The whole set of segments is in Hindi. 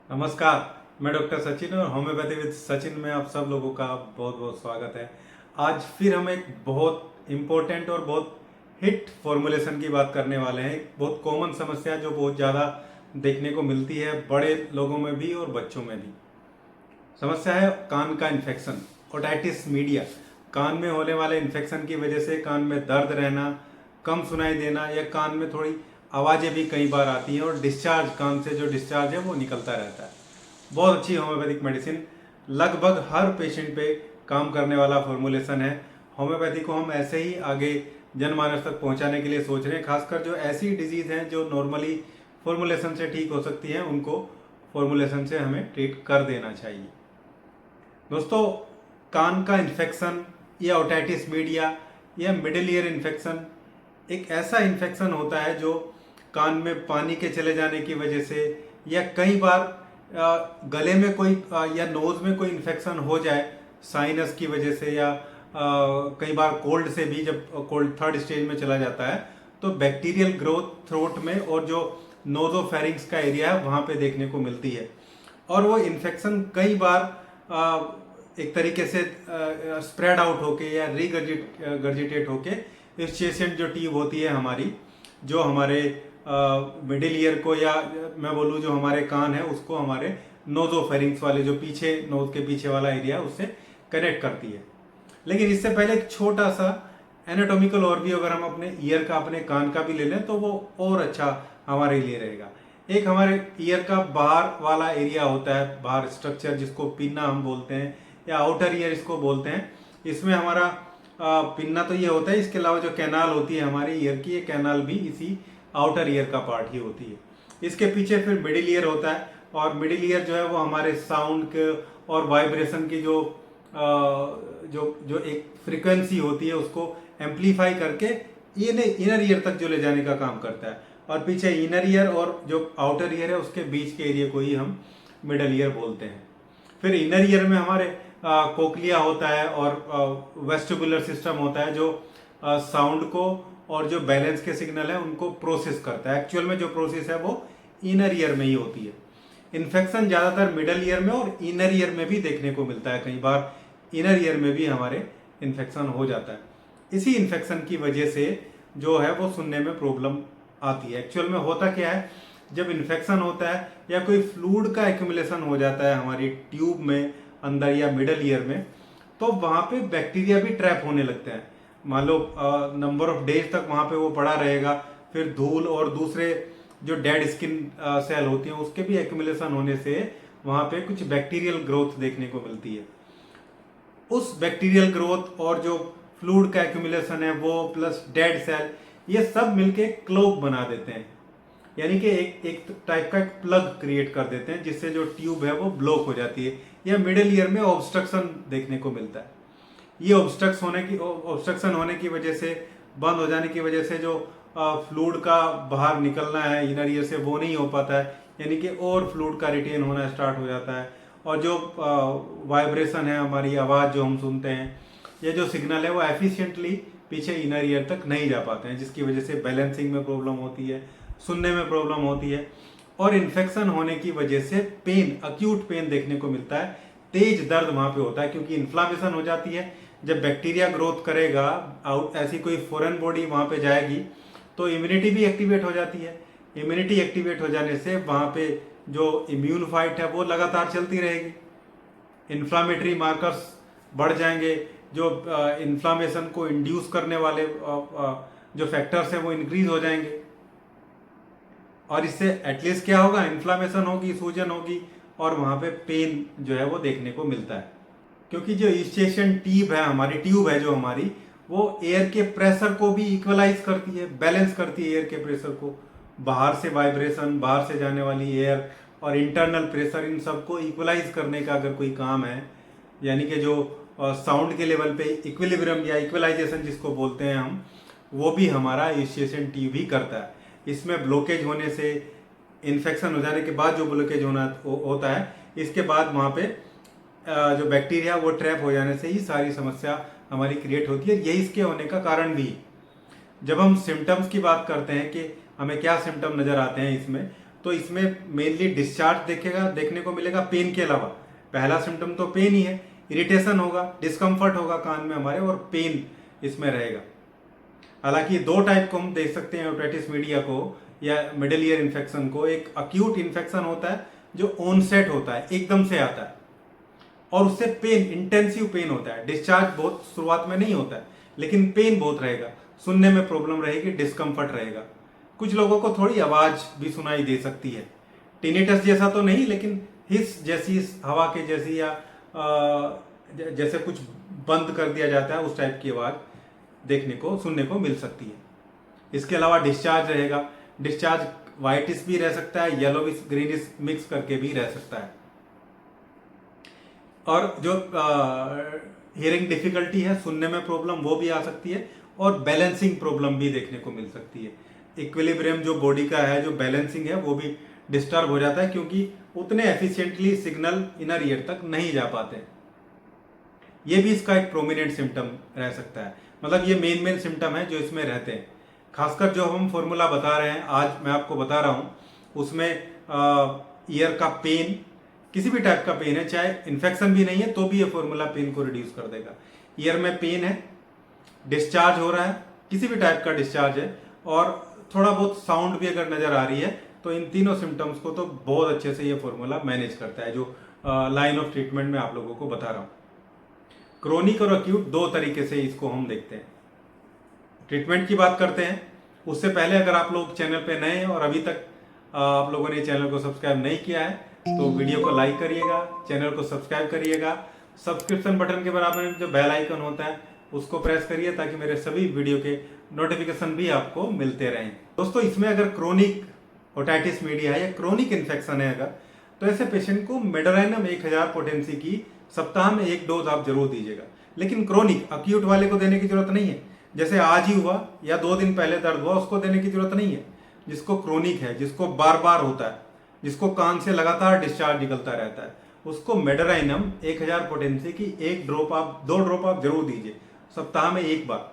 नमस्कार। मैं डॉक्टर सचिन और होम्योपैथी विद सचिन में आप सब लोगों का बहुत बहुत स्वागत है। आज फिर हम एक बहुत इम्पोर्टेंट और बहुत हिट फॉर्मुलेशन की बात करने वाले हैं। एक बहुत कॉमन समस्या जो बहुत ज़्यादा देखने को मिलती है बड़े लोगों में भी और बच्चों में भी। समस्या है कान का इन्फेक्शन, ओटाइटिस मीडिया। कान में होने वाले इन्फेक्शन की वजह से कान में दर्द रहना, कम सुनाई देना या कान में थोड़ी आवाज़ें भी कई बार आती हैं और डिस्चार्ज, कान से जो डिस्चार्ज है वो निकलता रहता है। बहुत अच्छी होम्योपैथिक मेडिसिन, लगभग हर पेशेंट पे काम करने वाला फॉर्मुलेशन है। होम्योपैथी को हम ऐसे ही आगे जनमानस तक पहुंचाने के लिए सोच रहे हैं। खासकर जो ऐसी डिजीज़ हैं जो नॉर्मली फॉर्मुलेशन से ठीक हो सकती हैं, उनको फॉर्मुलेशन से हमें ट्रीट कर देना चाहिए। दोस्तों, कान का इन्फेक्शन या ओटाइटिस मीडिया या मिडिल ईयर इन्फेक्शन एक ऐसा इन्फेक्शन होता है जो कान में पानी के चले जाने की वजह से या कई बार गले में कोई या नोज में कोई इन्फेक्शन हो जाए साइनस की वजह से या कई बार कोल्ड से भी, जब कोल्ड थर्ड स्टेज में चला जाता है तो बैक्टीरियल ग्रोथ थ्रोट में और जो नोजोफेरिंग्स का एरिया है वहाँ पे देखने को मिलती है। और वो इन्फेक्शन कई बार एक तरीके से स्प्रेड आउट होके या रिगर्जिटेट होके यूस्टेशियन जो ट्यूब होती है हमारी, जो हमारे मिडिल ईयर को या मैं बोलूँ जो हमारे कान है उसको हमारे नोजोफेरिंग्स वाले जो पीछे नोज के पीछे वाला एरिया उससे कनेक्ट करती है। लेकिन इससे पहले एक छोटा सा एनाटॉमिकल ओवरव्यू अगर हम अपने ईयर का, अपने कान का भी ले लें तो वो और अच्छा हमारे लिए रहेगा। एक हमारे ईयर का बाहर वाला एरिया होता है, बाहर स्ट्रक्चर जिसको पिन्ना हम बोलते हैं या आउटर ईयर इसको बोलते हैं। इसमें हमारा पिन्ना तो ये होता है, इसके अलावा जो कैनाल होती है हमारी ईयर की, ये कैनाल भी इसी आउटर ईयर का पार्ट ही होती है। इसके पीछे फिर मिडिल ईयर होता है और मिडिल ईयर जो है वो हमारे साउंड के और वाइब्रेशन की जो जो एक फ्रीक्वेंसी होती है उसको एम्पलीफाई करके इनर ईयर तक जो ले जाने का काम करता है। और पीछे इनर ईयर और जो आउटर ईयर है उसके बीच के एरिया को ही हम मिडल ईयर बोलते हैं। फिर इनर ईयर में हमारे कोक्लिया होता है और वेस्टिबुलर सिस्टम होता है जो साउंड को और जो बैलेंस के सिग्नल है उनको प्रोसेस करता है। एक्चुअल में जो प्रोसेस है वो इनर ईयर में ही होती है। इन्फेक्शन ज़्यादातर मिडल ईयर में और इनर ईयर में भी देखने को मिलता है। कई बार इनर ईयर में भी हमारे इन्फेक्शन हो जाता है। इसी इन्फेक्शन की वजह से जो है वो सुनने में प्रॉब्लम आती है। एक्चुअल में होता क्या है, जब इन्फेक्शन होता है या कोई फ्लूइड का एक्यूमुलेशन हो जाता है हमारी ट्यूब में अंदर या मिडल ईयर में, तो वहाँ पे बैक्टीरिया भी ट्रैप होने लगते हैं। मान लो नंबर ऑफ डेज तक वहाँ पे वो पड़ा रहेगा। फिर धूल और दूसरे जो डेड स्किन सेल होती हैं उसके भी एक्यूमुलेशन होने से वहाँ पे कुछ बैक्टीरियल ग्रोथ देखने को मिलती है। उस बैक्टीरियल ग्रोथ और जो फ्लूइड का एक्यूमुलेशन है वो प्लस डेड सेल, ये सब मिलके क्लोग बना देते हैं, यानी कि एक टाइप का एक प्लग क्रिएट कर देते हैं जिससे जो ट्यूब है वो ब्लॉक हो जाती है या मिडिल ईयर में ऑब्स्ट्रक्शन देखने को मिलता है। ये ऑब्स्ट्रक्शन होने की वजह से, बंद हो जाने की वजह से जो फ्लूइड का बाहर निकलना है इनर ईयर से वो नहीं हो पाता है, यानी कि और फ्लूइड का रिटेन होना स्टार्ट हो जाता है। और जो वाइब्रेशन है, हमारी आवाज़ जो हम सुनते हैं, ये जो सिग्नल है वो एफिशिएंटली पीछे इनर ईयर तक नहीं जा पाते हैं, जिसकी वजह से बैलेंसिंग में प्रॉब्लम होती है, सुनने में प्रॉब्लम होती है। और इन्फेक्शन होने की वजह से पेन, अक्यूट पेन देखने को मिलता है, तेज दर्द वहाँ पे होता है क्योंकि इन्फ्लामेशन हो जाती है। जब बैक्टीरिया ग्रोथ करेगा, ऐसी कोई फॉरेन बॉडी वहाँ पे जाएगी तो इम्यूनिटी भी एक्टिवेट हो जाती है। इम्यूनिटी एक्टिवेट हो जाने से वहाँ पे जो इम्यून फाइट है वो लगातार चलती रहेगी। इन्फ्लामेटरी मार्कर्स बढ़ जाएंगे, जो इन्फ्लामेशन को इंड्यूस करने वाले जो फैक्टर्स हैं वो इंक्रीज हो जाएंगे। और इससे एटलीस्ट क्या होगा, इन्फ्लामेशन होगी, सूजन होगी और वहाँ पे पेन जो है वो देखने को मिलता है। क्योंकि जो यूस्टेशियन ट्यूब है हमारी, ट्यूब है जो हमारी, वो एयर के प्रेशर को भी इक्वलाइज करती है, बैलेंस करती है एयर के प्रेशर को। बाहर से वाइब्रेशन, बाहर से जाने वाली एयर और इंटरनल प्रेशर, इन सबको इक्वलाइज करने का अगर कोई काम है, यानी कि जो साउंड के लेवल पे इक्विलिब्रियम या इक्वलाइजेशन जिसको बोलते हैं हम, वो भी हमारा यूस्टेशियन ट्यूब ही करता है। इसमें ब्लॉकेज होने से, इन्फेक्शन हो जाने के बाद जो ब्लॉकेज होता है, इसके बाद वहाँ पे जो बैक्टीरिया वो ट्रैप हो जाने से ही सारी समस्या हमारी क्रिएट होती है। यही इसके होने का कारण भी। जब हम सिम्टम्स की बात करते हैं कि हमें क्या सिम्टम नज़र आते हैं इसमें, तो इसमें मेनली डिस्चार्ज देखने को मिलेगा पेन के अलावा। पहला सिम्टम तो पेन ही है, इरिटेशन होगा, डिस्कम्फर्ट होगा कान में हमारे और पेन इसमें रहेगा। हालांकि दो टाइप को हम देख सकते हैं ओटाइटिस मीडिया को या मिडिल ईयर इन्फेक्शन को। एक अक्यूट इन्फेक्शन होता है जो ऑनसेट होता है, एकदम से आता है और उससे पेन, इंटेंसिव पेन होता है। डिस्चार्ज बहुत शुरुआत में नहीं होता है लेकिन पेन बहुत रहेगा, सुनने में प्रॉब्लम रहेगी, डिस्कम्फर्ट रहेगा। कुछ लोगों को थोड़ी आवाज भी सुनाई दे सकती है, टिनिटस जैसा तो नहीं लेकिन हिस जैसी, हवा के जैसी या जैसे कुछ बंद कर दिया जाता है उस टाइप की आवाज देखने को, सुनने को मिल सकती है। इसके अलावा डिस्चार्ज रहेगा। डिस्चार्ज व्हाइटिश भी रह सकता है, येलोविश ग्रीनिश मिक्स करके भी रह सकता है। और जो हियरिंग डिफिकल्टी है, सुनने में प्रॉब्लम, वो भी आ सकती है और बैलेंसिंग प्रॉब्लम भी देखने को मिल सकती है। इक्विलिब्रियम जो बॉडी का है, जो बैलेंसिंग है, वो भी डिस्टर्ब हो जाता है क्योंकि उतने एफिशिएंटली सिग्नल इनर ईयर तक नहीं जा पाते। ये भी इसका एक प्रोमिनेंट सिम्टम रह सकता है। मतलब ये मेन सिम्टम है जो इसमें रहते हैं। खासकर जो हम फॉर्मूला बता रहे हैं, आज मैं आपको बता रहा हूँ, उसमें ईयर का पेन, किसी भी टाइप का पेन है, चाहे इन्फेक्शन भी नहीं है तो भी ये फॉर्मूला पेन को रिड्यूस कर देगा। ईयर में पेन है, डिस्चार्ज हो रहा है, किसी भी टाइप का डिस्चार्ज है और थोड़ा बहुत साउंड भी अगर नजर आ रही है, तो इन तीनों सिम्टम्स को तो बहुत अच्छे से ये फॉर्मूला मैनेज करता है, जो लाइन ऑफ ट्रीटमेंट में आप लोगों को बता रहा हूँ। क्रोनिक और अक्यूट दो तरीके से इसको हम देखते हैं। ट्रीटमेंट की बात करते हैं उससे पहले अगर आप लोग चैनल पे नए हैं और अभी तक आप लोगों ने चैनल को सब्सक्राइब नहीं किया है तो वीडियो को लाइक करिएगा, चैनल को सब्सक्राइब करिएगा। सब्सक्रिप्शन बटन के बराबर में जो बेल आइकन होता है उसको प्रेस करिए ताकि मेरे सभी वीडियो के नोटिफिकेशन भी आपको मिलते रहें। दोस्तों, इसमें अगर क्रोनिक ओटाइटिस मीडिया है या क्रोनिक इन्फेक्शन है अगर, तो ऐसे पेशेंट को मेडोराइनम 1000 पोटेंसी की सप्ताह में 1 डोज आप जरूर दीजिएगा। लेकिन क्रोनिक अक्यूट वाले को देने की जरूरत नहीं है, जैसे आज ही हुआ या 2 दिन पहले दर्द हुआ, उसको देने की जरूरत नहीं है। जिसको क्रोनिक है, जिसको बार बार होता है, जिसको कान से लगातार डिस्चार्ज निकलता रहता है, उसको मेडोराइनम 1000 पोटेंसी की 2 ड्रॉप आप जरूर दीजिए सप्ताह में 1 बार।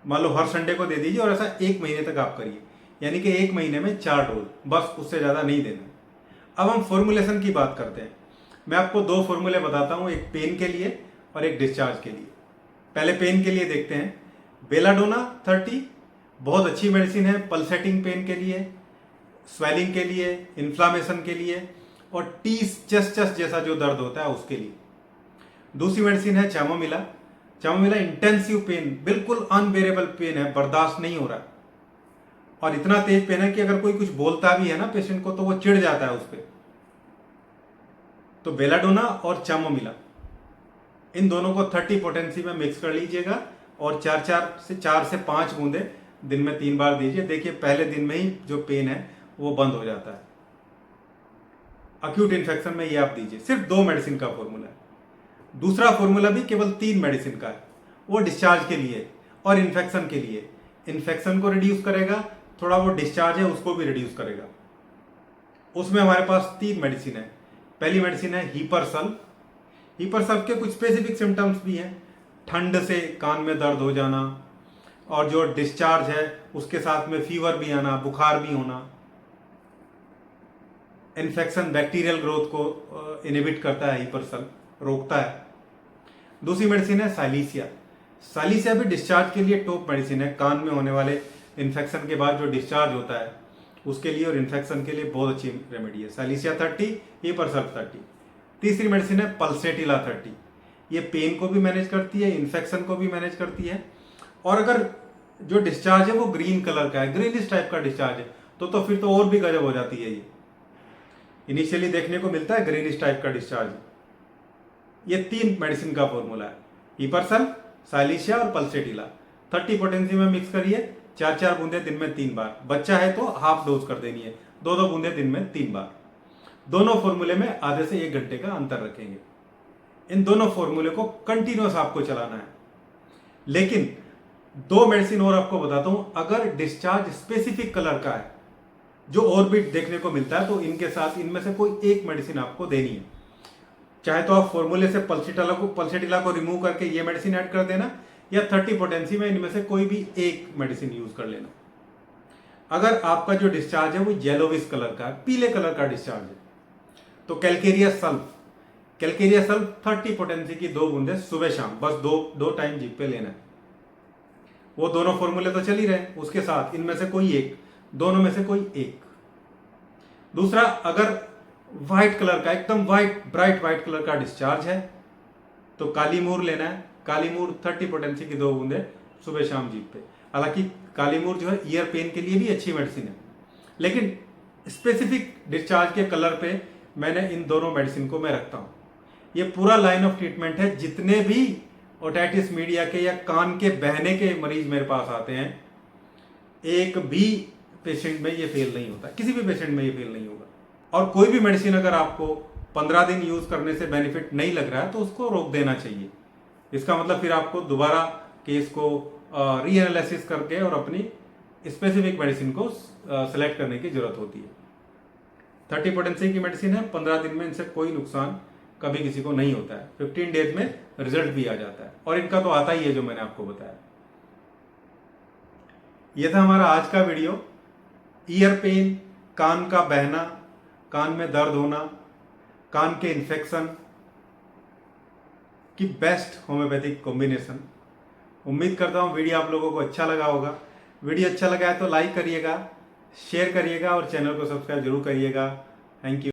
मान लो हर संडे को दे दीजिए और ऐसा 1 महीने तक आप करिए, यानी कि 1 महीने में 4 डोज, बस, उससे ज्यादा नहीं देना। अब हम फॉर्मुलेशन की बात करते हैं। मैं आपको 2 फॉर्मूले बताता हूं, एक पेन के लिए और एक डिस्चार्ज के लिए। पहले पेन के लिए देखते हैं। बेलाडोना 30 बहुत अच्छी मेडिसिन है पल्सेटिंग पेन के लिए, स्वेलिंग के लिए, इन्फ्लामेशन के लिए और चेस्ट जैसा जो दर्द होता है उसके लिए। दूसरी मेडिसिन है चामोमिला। चामोमिला इंटेंसिव पेन, बिल्कुल अनबेरेबल पेन है, बर्दाश्त नहीं हो रहा और इतना तेज पेन है कि अगर कोई कुछ बोलता भी है ना पेशेंट को तो वो चिढ़ जाता है उस पर। तो बेलाडोना और चामोमिला, इन दोनों को 30 पोटेंसी में मिक्स कर लीजिएगा और 4 से 5 बूंदे दिन में 3 बार दीजिए। देखिए पहले दिन में ही जो पेन है वो बंद हो जाता है। अक्यूट इन्फेक्शन में ये आप दीजिए। सिर्फ 2 मेडिसिन का फॉर्मूला है। दूसरा फॉर्मूला भी केवल 3 मेडिसिन का है, वो डिस्चार्ज के लिए और इन्फेक्शन के लिए। इन्फेक्शन को रिड्यूस करेगा, थोड़ा वो डिस्चार्ज है उसको भी रिड्यूस करेगा। उसमें हमारे पास 3 मेडिसिन है। पहली मेडिसिन है हीपरसल। हीपरसल के कुछ स्पेसिफिक सिम्टम्स भी हैं, ठंड से कान में दर्द हो जाना और जो डिस्चार्ज है उसके साथ में फीवर भी आना, बुखार भी होना। इन्फेक्शन, बैक्टीरियल ग्रोथ को इनहिबिट करता है हीपरसल, रोकता है। दूसरी मेडिसिन है साइलीसिया। साइलीसिया भी डिस्चार्ज के लिए टॉप मेडिसिन है। कान में होने वाले इन्फेक्शन के बाद जो डिस्चार्ज होता है उसके लिए और इन्फेक्शन के लिए बहुत अच्छी रेमेडी है। साइलीसिया 30, हीपरसल 30। तीसरी मेडिसिन है पल्सेटिला 30। ये पेन को भी मैनेज करती है, इन्फेक्शन को भी मैनेज करती है और अगर जो डिस्चार्ज है वो ग्रीन कलर का है, ग्रीनिश टाइप का डिस्चार्ज है, तो फिर तो और भी गजब हो जाती है। ये इनिशियली देखने को मिलता है ग्रीनिश टाइप का डिस्चार्ज। ये 3 मेडिसिन का फॉर्मूला है, हीपरसल, साइलीसिया और पल्सेटिला। 30 पोटेंसी में मिक्स करिए, 4 बूंदे दिन में 3 बार। बच्चा है तो हाफ डोज कर देनी है, 2 बूंदे दिन में 3 बार। दोनों फॉर्मूले में आधे से 1 घंटे का अंतर रखेंगे। इन दोनों फॉर्मूले को कंटिन्यूअस आपको चलाना है। लेकिन 2 मेडिसिन और आपको बताता हूं, अगर डिस्चार्ज स्पेसिफिक कलर का है जो और भी देखने को मिलता है तो इनके साथ इनमें से कोई एक मेडिसिन आपको देनी है। चाहे तो आप फॉर्मूले से पल्सेटिला को रिमूव करके ये मेडिसिन ऐड कर देना या 30 पोटेंसी में इनमें से कोई भी एक मेडिसिन यूज कर लेना। अगर आपका जो डिस्चार्ज है वो येलोविश कलर का है, पीले कलर का डिस्चार्ज है, तो कैलकेरिया सल्फ 30 पोटेंसी की 2 बूंदे सुबह शाम, बस दो टाइम जीप पे लेना है। वो दोनों फॉर्मूले तो चल ही रहे, उसके साथ इनमें से कोई एक, दोनों में से कोई एक। दूसरा, अगर व्हाइट कलर का, एकदम ब्राइट व्हाइट कलर का डिस्चार्ज है, तो काली मूर लेना है। काली मूर 30 पोटेंसी की 2 बूंदे सुबह शाम जीप पे। हालांकि काली मूर जो है ईयर पेन के लिए भी अच्छी मेडिसिन है, लेकिन स्पेसिफिक डिस्चार्ज के कलर पे मैंने इन दोनों मेडिसिन को मैं रखता हूं। ये पूरा लाइन ऑफ ट्रीटमेंट है। जितने भी ओटाइटिस मीडिया के या कान के बहने के मरीज मेरे पास आते हैं, एक भी पेशेंट में ये फेल नहीं होता, किसी भी पेशेंट में ये फेल नहीं होगा। और कोई भी मेडिसिन अगर आपको 15 दिन यूज करने से बेनिफिट नहीं लग रहा है तो उसको रोक देना चाहिए। इसका मतलब फिर आपको दोबारा केस को रीएनालिसिस करके और अपनी स्पेसिफिक मेडिसिन को सेलेक्ट करने की जरूरत होती है। 30 पोटेंसी की मेडिसिन है, 15 दिन में इनसे कोई नुकसान कभी किसी को नहीं होता है। 15 डेज में रिजल्ट भी आ जाता है, और इनका तो आता ही है जो मैंने आपको बताया। यह था हमारा आज का वीडियो। ईयर पेन, कान का बहना, कान में दर्द होना, कान के इन्फेक्शन की बेस्ट होम्योपैथिक कॉम्बिनेशन। उम्मीद करता हूं वीडियो आप लोगों को अच्छा लगा होगा। वीडियो अच्छा लगा है तो लाइक करिएगा, शेयर करिएगा और चैनल को सब्सक्राइब जरूर करिएगा। Thank you.